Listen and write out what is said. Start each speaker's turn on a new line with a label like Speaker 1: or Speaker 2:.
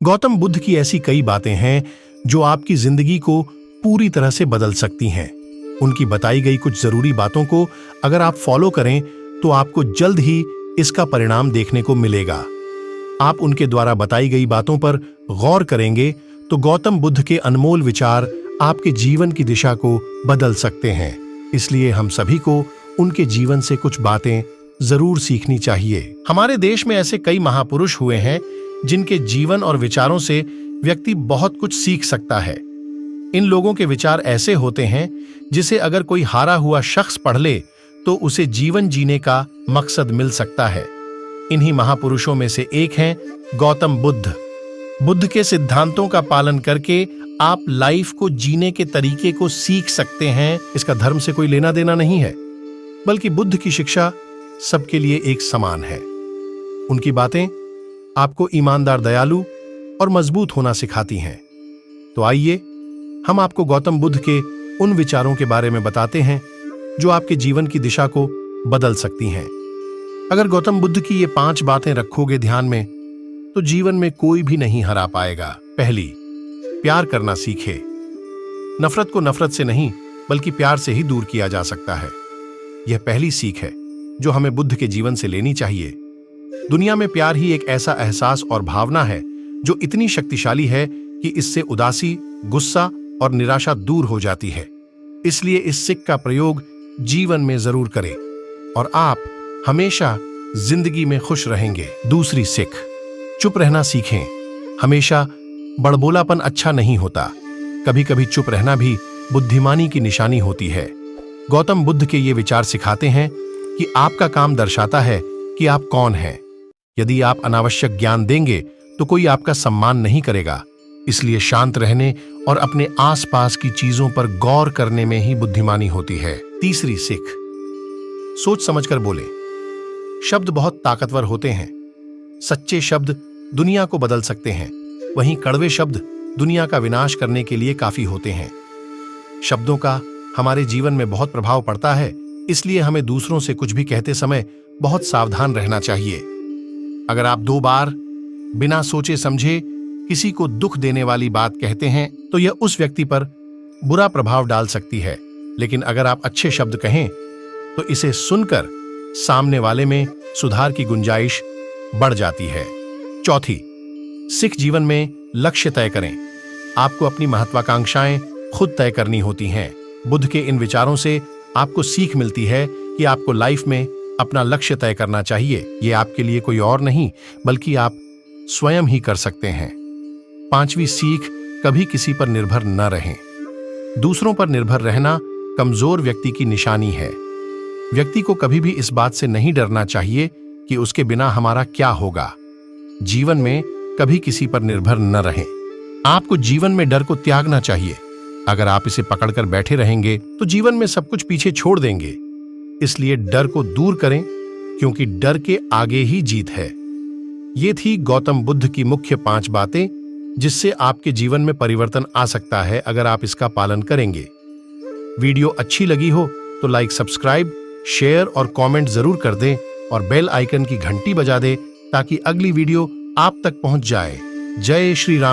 Speaker 1: गौतम बुद्ध की ऐसी कई बातें हैं जो आपकी जिंदगी को पूरी तरह से बदल सकती हैं। उनकी बताई गई कुछ जरूरी बातों को अगर आप फॉलो करें तो आपको जल्द ही इसका परिणाम देखने को मिलेगा। आप उनके द्वारा बताई गई बातों पर गौर करेंगे तो गौतम बुद्ध के अनमोल विचार आपके जीवन की दिशा को बदल सकते हैं। इसलिए हम सभी को उनके जीवन से कुछ बातें जरूर सीखनी चाहिए। हमारे देश में ऐसे कई महापुरुष हुए हैं जिनके जीवन और विचारों से व्यक्ति बहुत कुछ सीख सकता है। इन लोगों के विचार ऐसे होते हैं जिसे अगर कोई हारा हुआ शख्स पढ़ ले तो उसे जीवन जीने का मकसद मिल सकता है। इन्हीं महापुरुषों में से एक हैं गौतम बुद्ध। बुद्ध के सिद्धांतों का पालन करके आप लाइफ को जीने के तरीके को सीख सकते हैं। इसका धर्म से कोई लेना देना नहीं है, बल्कि बुद्ध की शिक्षा सबके लिए एक समान है। उनकी बातें आपको ईमानदार, दयालु और मजबूत होना सिखाती हैं। तो आइए हम आपको गौतम बुद्ध के उन विचारों के बारे में बताते हैं जो आपके जीवन की दिशा को बदल सकती हैं। अगर गौतम बुद्ध की ये 5 बातें रखोगे ध्यान में तो जीवन में कोई भी नहीं हरा पाएगा। पहली, प्यार करना सीखे। नफरत को नफरत से नहीं बल्कि प्यार से ही दूर किया जा सकता है। यह पहली सीख है जो हमें बुद्ध के जीवन से लेनी चाहिए। दुनिया में प्यार ही एक ऐसा एहसास और भावना है जो इतनी शक्तिशाली है कि इससे उदासी, गुस्सा और निराशा दूर हो जाती है। इसलिए इस सीख का प्रयोग जीवन में जरूर करें और आप हमेशा जिंदगी में खुश रहेंगे। दूसरी सीख, चुप रहना सीखें। हमेशा बड़बोलापन अच्छा नहीं होता, कभी कभी चुप रहना भी बुद्धिमानी की निशानी होती है। गौतम बुद्ध के ये विचार सिखाते हैं कि आपका काम दर्शाता है कि आप कौन हैं। यदि आप अनावश्यक ज्ञान देंगे तो कोई आपका सम्मान नहीं करेगा। इसलिए शांत रहने और अपने आसपास की चीजों पर गौर करने में ही बुद्धिमानी होती है। तीसरी सीख, सोच समझकर बोले। शब्द बहुत ताकतवर होते हैं। सच्चे शब्द दुनिया को बदल सकते हैं, वहीं कड़वे शब्द दुनिया का विनाश करने के लिए काफी होते हैं। शब्दों का हमारे जीवन में बहुत प्रभाव पड़ता है, इसलिए हमें दूसरों से कुछ भी कहते समय बहुत सावधान रहना चाहिए। अगर आप 2 बार बिना सोचे समझे किसी को दुख देने वाली बात कहते हैं तो यह उस व्यक्ति पर बुरा प्रभाव डाल सकती है, लेकिन अगर आप अच्छे शब्द कहें तो इसे सुनकर सामने वाले में सुधार की गुंजाइश बढ़ जाती है। चौथी सीख, जीवन में लक्ष्य तय करें। आपको अपनी महत्वाकांक्षाएं खुद तय करनी होती हैं। बुद्ध के इन विचारों से आपको सीख मिलती है कि आपको लाइफ में अपना लक्ष्य तय करना चाहिए। ये आपके लिए कोई और नहीं बल्कि आप स्वयं ही कर सकते हैं। 5वीं सीख, कभी किसी पर निर्भर न रहें। दूसरों पर निर्भर रहना कमजोर व्यक्ति की निशानी है। व्यक्ति को कभी भी इस बात से नहीं डरना चाहिए कि उसके बिना हमारा क्या होगा। जीवन में कभी किसी पर निर्भर न रहें। आपको जीवन में डर को त्यागना चाहिए। अगर आप इसे पकड़कर बैठे रहेंगे तो जीवन में सब कुछ पीछे छोड़ देंगे। इसलिए डर को दूर करें, क्योंकि डर के आगे ही जीत है। ये थी गौतम बुद्ध की मुख्य 5 बातें जिससे आपके जीवन में परिवर्तन आ सकता है अगर आप इसका पालन करेंगे। वीडियो अच्छी लगी हो तो लाइक, सब्सक्राइब, शेयर और कमेंट जरूर कर दें और बेल आइकन की घंटी बजा दें ताकि अगली वीडियो आप तक पहुंच जाए। जय श्री राम।